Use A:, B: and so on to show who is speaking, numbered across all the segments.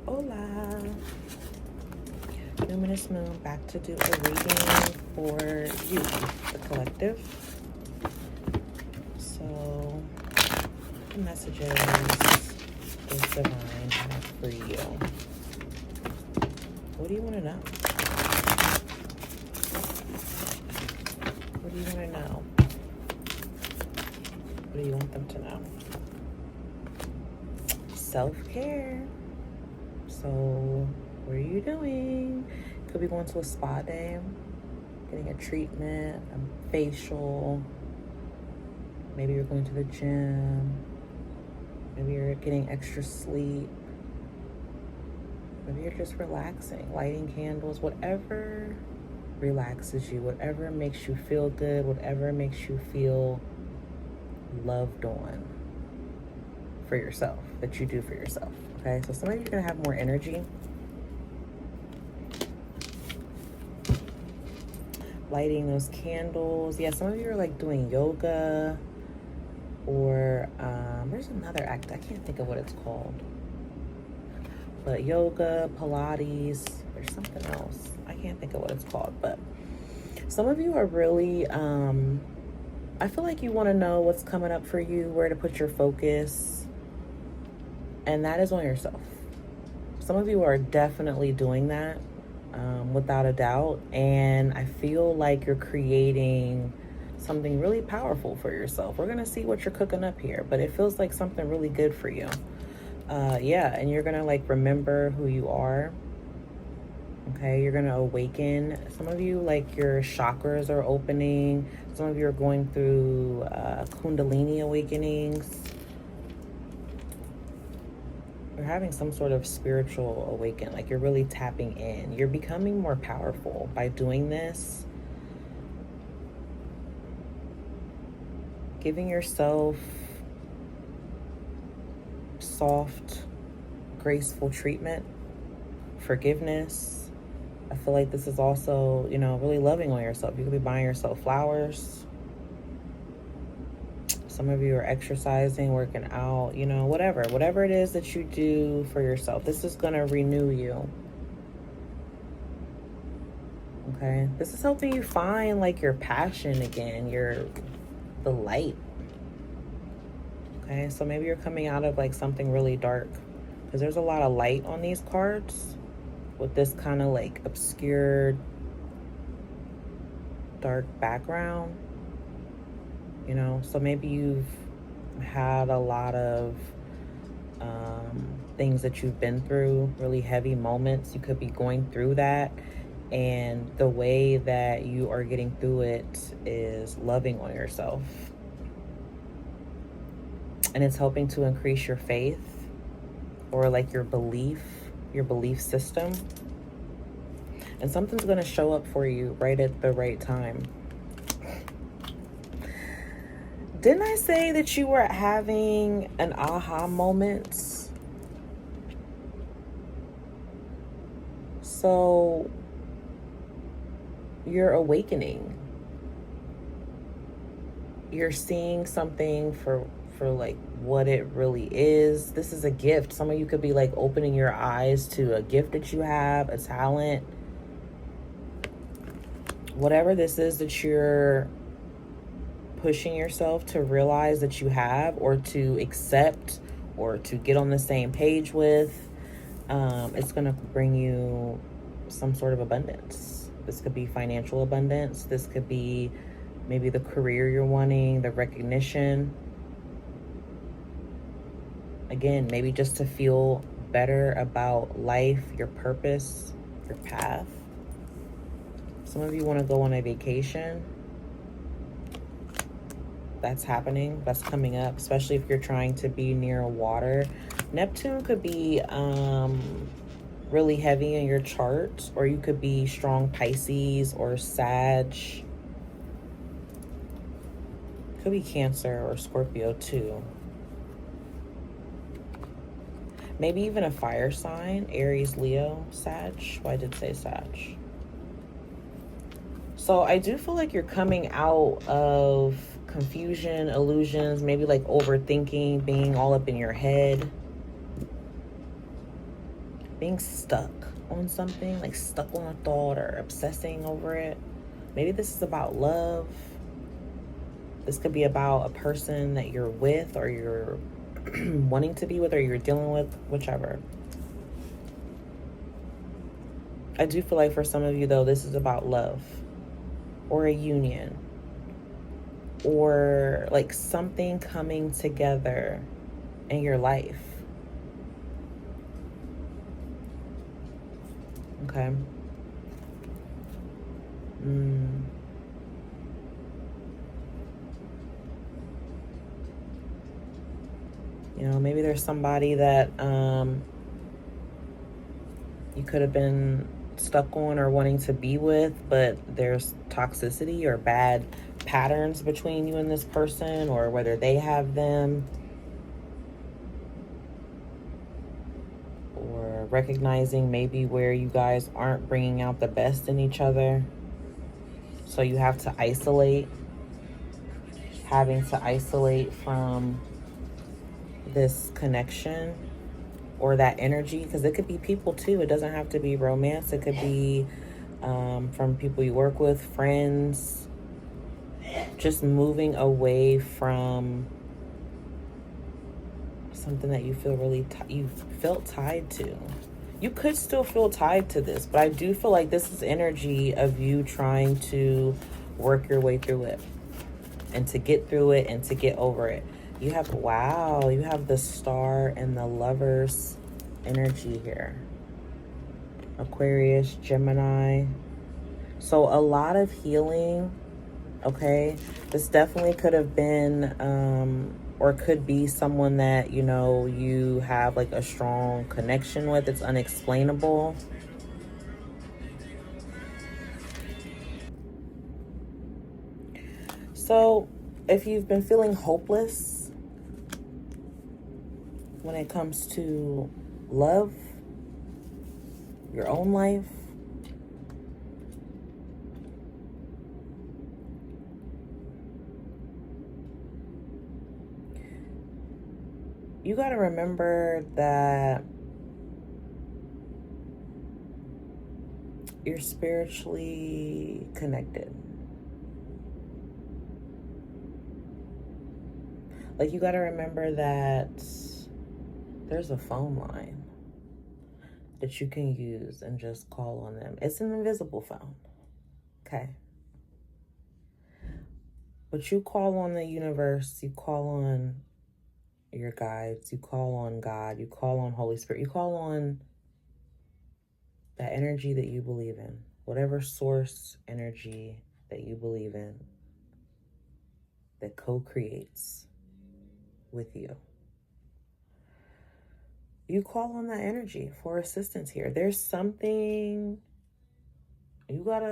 A: Hola. Luminous Moon back to do a reading for you, the collective. So, the messages is divine have for you. What do you want to know? What do you want to know? What do you want them to know? Self-care. So, what are you doing? Could be going to a spa day, getting a treatment, a facial. Maybe you're going to the gym. Maybe you're getting extra sleep. Maybe you're just relaxing, lighting candles, whatever relaxes you, whatever makes you feel good, whatever makes you feel loved on for yourself, that you do for yourself. Okay, so some of you are gonna have more energy. Lighting those candles. Yeah, some of you are like doing yoga, or there's another act, I can't think of what it's called. But yoga, Pilates, there's something else. I can't think of what it's called, but some of you are really, I feel like you want to know what's coming up for you, where to put your focus, and that is on yourself. Some of you are definitely doing that, without a doubt, and I feel like you're creating something really powerful for yourself. We're going to see what you're cooking up here, but it feels like something really good for you. Yeah, and you're going to like remember who you are. Okay, you're going to awaken. Some of you, like your chakras are opening. Some of you are going through Kundalini awakenings. You're having some sort of spiritual awaken, like you're really tapping in. You're becoming more powerful by doing this. Giving yourself soft, graceful treatment, forgiveness. I feel like this is also, really loving on yourself. You could be buying yourself flowers. Some of you are exercising, working out, whatever it is that you do for yourself. This is going to renew you. Okay. This is helping you find like your passion again, the light. Okay. So maybe you're coming out of like something really dark, because there's a lot of light on these cards with this kind of like obscured dark background. So maybe you've had a lot of things that you've been through, really heavy moments. You could be going through that, and the way that you are getting through it is loving on yourself, and it's helping to increase your faith, or like your belief system, and something's going to show up for you right at the right time. Didn't I say that you were having an aha moment? So you're awakening. You're seeing something for like what it really is. This is a gift. Some of you could be like opening your eyes to a gift that you have, a talent. Whatever this is that you're pushing yourself to realize that you have, or to accept, or to get on the same page with, it's going to bring you some sort of abundance. This could be financial abundance. This could be maybe the career you're wanting, the recognition. Again, maybe just to feel better about life, your purpose, your path. Some of you want to go on a vacation. That's happening. That's coming up, especially if you're trying to be near water. Neptune could be really heavy in your chart, or you could be strong Pisces or Sag. Could be Cancer or Scorpio too. Maybe even a fire sign, Aries, Leo, Sag. Well, I did say Sag. So I do feel like you're coming out of confusion, illusions, maybe like overthinking, being all up in your head. being stuck on something, like stuck on a thought or obsessing over it. Maybe this is about love. This could be about a person that you're with or you're wanting to be with or you're dealing with, whichever. I do feel like for some of you, though, this is about love or a union or like something coming together in your life. Okay. You know, maybe there's somebody that you could have been stuck on or wanting to be with, but there's toxicity or bad patterns between you and this person, or whether they have them, or recognizing maybe where you guys aren't bringing out the best in each other. So you have to isolate, having to isolate from this connection or that energy, because it could be people too. It doesn't have to be romance. It could be from people you work with, friends, just moving away from something that you feel really you felt tied to. You could still feel tied to this, but I do feel like this is energy of you trying to work your way through it and to get through it and to get over it. You have, wow, you have the Star and the Lovers energy here. Aquarius, Gemini. So a lot of healing, okay? This definitely could have been, or could be someone that, you know, you have like a strong connection with. It's unexplainable. So if you've been feeling hopeless when it comes to love, your own life, you got to remember that you're spiritually connected. Like, you got to remember that there's a phone line that you can use and just call on them. It's an invisible phone, okay? But you call on the universe, you call on your guides, you call on God, you call on Holy Spirit, you call on that energy that you believe in, whatever source energy that you believe in that co-creates with you. You call on that energy for assistance here. There's something, you got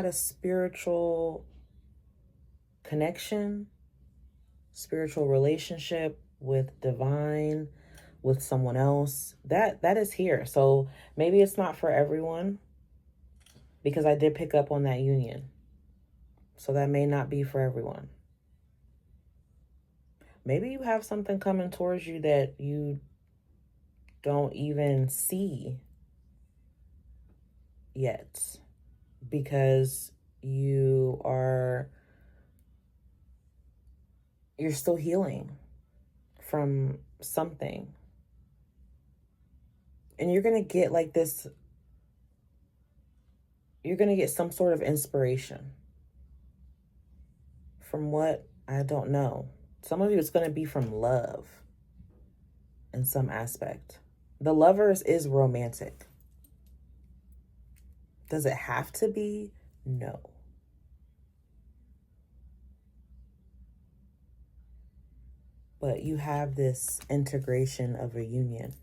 A: a spiritual connection, spiritual relationship with divine, with someone else. That is here. So maybe it's not for everyone, because I did pick up on that union. So that may not be for everyone. Maybe you have something coming towards you that you don't even see yet, because you're still healing from something. And you're going to get like this, you're going to get some sort of inspiration from what, I don't know. Some of you, it's going to be from love in some aspect. The Lovers is romantic. Does it have to be? No. But you have this integration of a union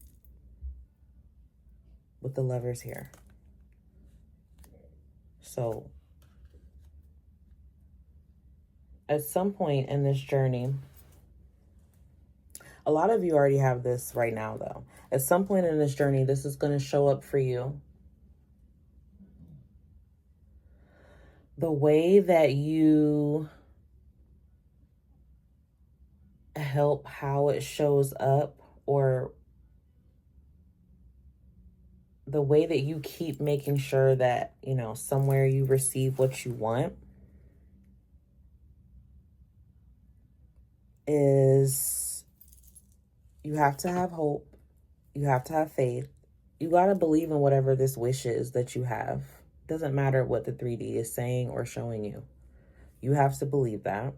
A: with the Lovers here. So at some point in this journey, a lot of you already have this right now, though. At some point in this journey, this is going to show up for you. The way that you help, how it shows up, or the way that you keep making sure that, you know, somewhere you receive what you want is you have to have hope. You have to have faith. You got to believe in whatever this wish is that you have. Doesn't matter what the 3D is saying or showing you. You have to believe that.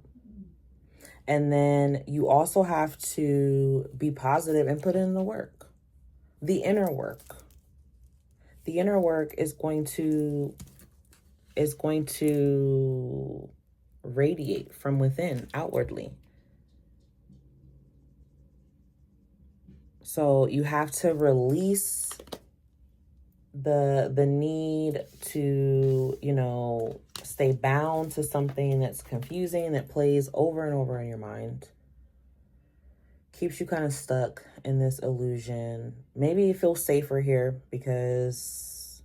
A: And then you also have to be positive and put in the work. The inner work. The inner work is going to radiate from within outwardly. So you have to release the need to, you know, stay bound to something that's confusing, that plays over and over in your mind. Keeps you kind of stuck in this illusion. Maybe you feel safer here because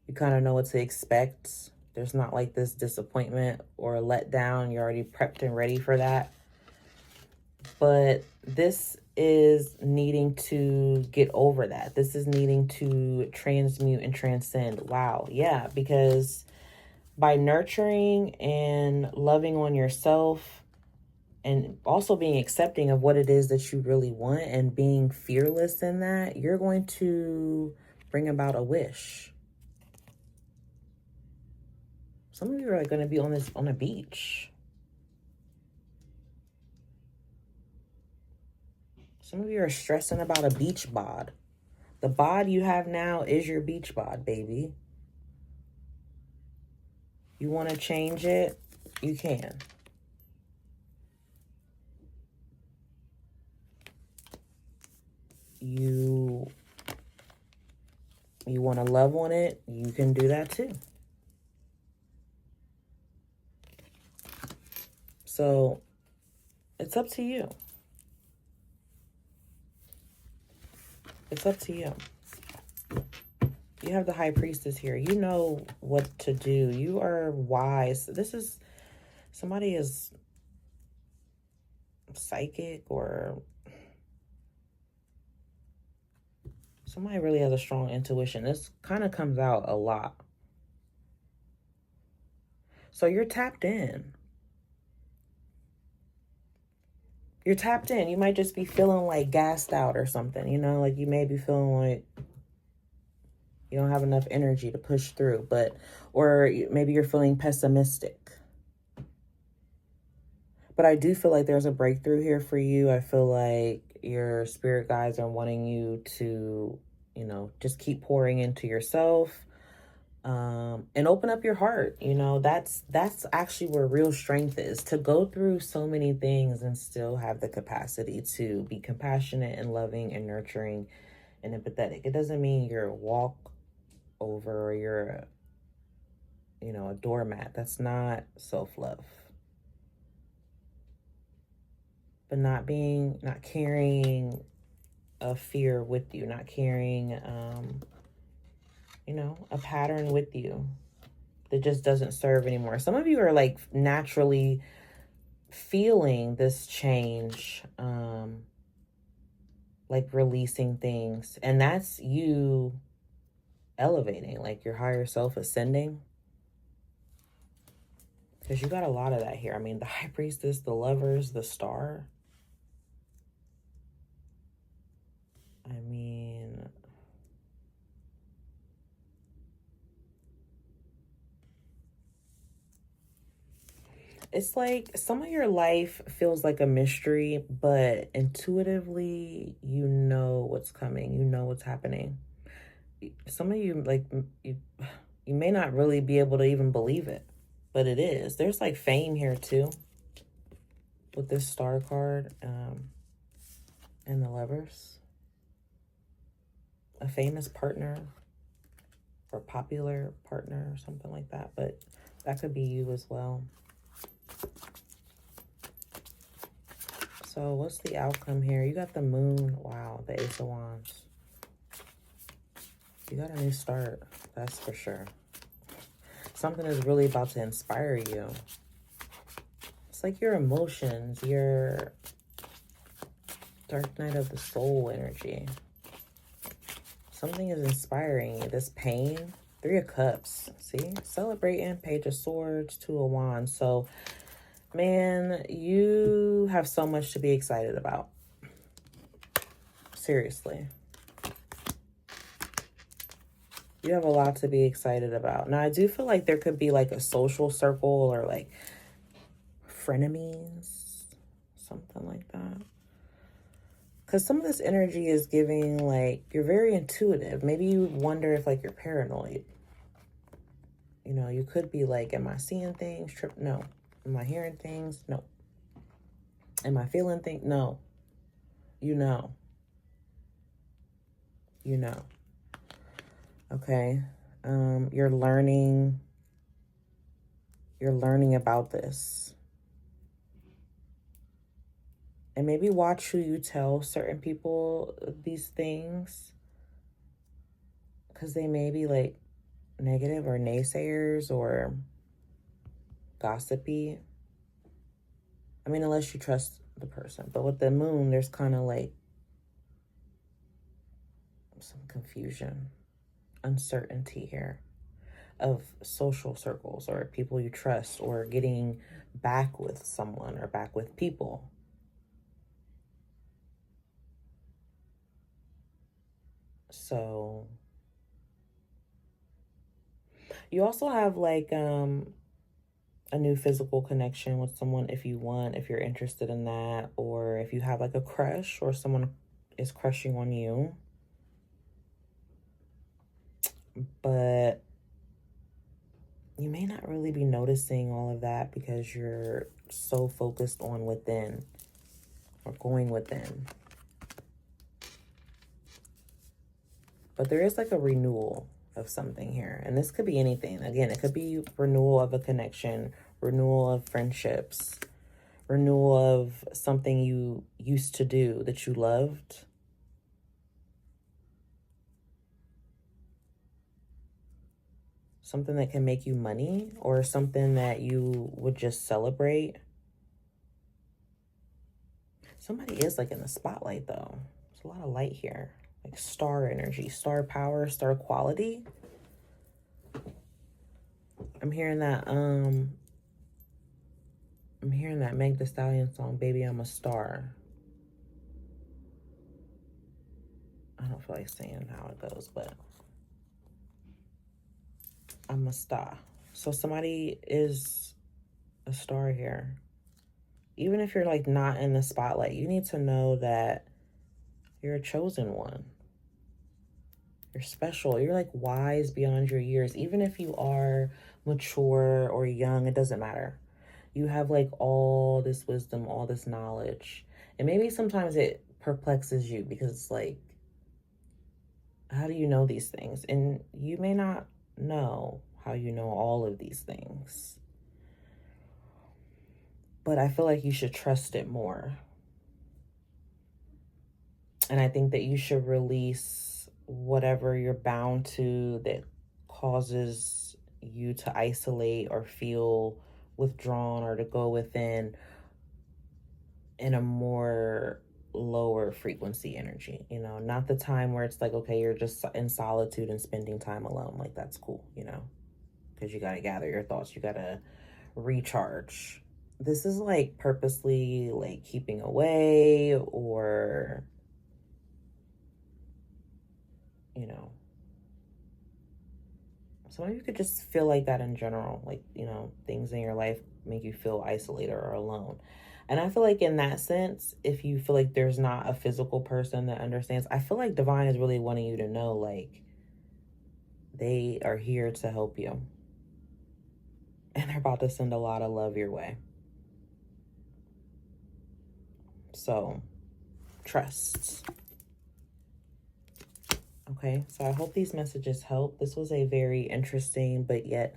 A: you kind of know what to expect. There's not like this disappointment or letdown. You're already prepped and ready for that. But this is needing to get over that. This is needing to transmute and transcend. Wow. Yeah, because by nurturing and loving on yourself and also being accepting of what it is that you really want and being fearless in that, you're going to bring about a wish. Some of you are going to be on a beach. Some of you are stressing about a beach bod. The bod you have now is your beach bod, baby. You want to change it? You can. You want to love on it? You can do that too. So it's up to you. It's up to you. You have the High Priestess here. You know what to do. You are wise. Somebody is psychic, or somebody really has a strong intuition. This kind of comes out a lot. So you're tapped in. You're tapped in. You might just be feeling like gassed out or something, you know, like you may be feeling like you don't have enough energy to push through, or maybe you're feeling pessimistic. But I do feel like there's a breakthrough here for you. I feel like your spirit guides are wanting you to, you know, just keep pouring into yourself. And open up your heart. You know, that's actually where real strength is, to go through so many things and still have the capacity to be compassionate and loving and nurturing and empathetic. It doesn't mean you're a walk over or you're a doormat. That's not self-love. But not carrying a fear with you, not carrying a pattern with you that just doesn't serve anymore. Some of you are like naturally feeling this change, like releasing things. And that's you elevating, like your higher self ascending. Because you got a lot of that here. I mean, the High Priestess, the Lovers, the Star. I mean, it's like some of your life feels like a mystery, but intuitively, you know what's coming. You know what's happening. Some of you, like, you may not really be able to even believe it, but it is. There's like fame here too with this Star card and the Lovers. A famous partner or popular partner or something like that, but that could be you as well. So what's the outcome here? You got the Moon. Wow, the Ace of Wands. You got a new start, that's for sure. Something is really about to inspire you. It's like your emotions, your Dark Night of the Soul energy. Something is inspiring you. This pain, 3 of Cups. See? Celebrating, Page of Swords, 2 of Wands. So, man, you have so much to be excited about. Seriously. You have a lot to be excited about. Now, I do feel like there could be like a social circle or like frenemies, something like that. Because some of this energy is giving like you're very intuitive. Maybe you wonder if like you're paranoid. You know, you could be like, am I seeing things? No. Am I hearing things? No. Am I feeling things? No. You know. You know. Okay. You're learning about this. And maybe watch who you tell certain people these things, because they may be like negative or naysayers or gossipy. I mean, unless you trust the person. But with the moon, there's kind of like some confusion, uncertainty here of social circles or people you trust or getting back with someone or back with people. So you also have like a new physical connection with someone if you want, if you're interested in that, or if you have like a crush or someone is crushing on you. But you may not really be noticing all of that because you're so focused on within or going within. But there is like a renewal of something here. And this could be anything. Again, it could be renewal of a connection, renewal of friendships, renewal of something you used to do that you loved. Something that can make you money or something that you would just celebrate. Somebody is like in the spotlight though. There's a lot of light here. Like star energy, star power, star quality. I'm hearing that Meg Thee Stallion song, Baby I'm a Star. I don't feel like saying how it goes, but I'm a star. So somebody is a star here. Even if you're like not in the spotlight, you need to know that you're a chosen one. You're special. You're like wise beyond your years. Even if you are mature or young, it doesn't matter. You have like all this wisdom, all this knowledge. And maybe sometimes it perplexes you because it's like, how do you know these things? And you may not know how you know all of these things. But I feel like you should trust it more. And I think that you should release whatever you're bound to that causes you to isolate or feel withdrawn or to go within in a more lower frequency energy, you know, not the time where it's like, okay, you're just in solitude and spending time alone. Like, that's cool, you know, because you got to gather your thoughts. You got to recharge. This is like purposely like keeping away or, you know, some of you could just feel like that in general. Like, you know, things in your life make you feel isolated or alone. And I feel like in that sense, if you feel like there's not a physical person that understands, I feel like divine is really wanting you to know, like, they are here to help you. And they're about to send a lot of love your way. So, trust. Okay, so I hope these messages help. This was a very interesting but yet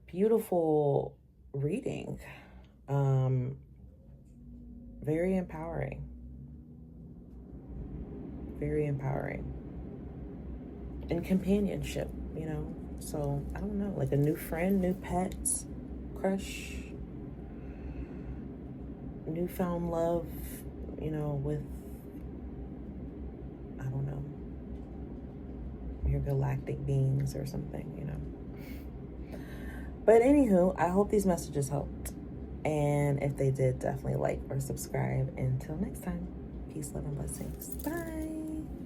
A: beautiful reading. Very empowering. Very empowering. And companionship, you know. So, I don't know, like a new friend, new pets, crush, newfound love, you know, with, I don't know. intergalactic beings or something, you know. But anywho, I hope these messages helped. And if they did, definitely like or subscribe. Until next time, peace, love, and blessings. Bye.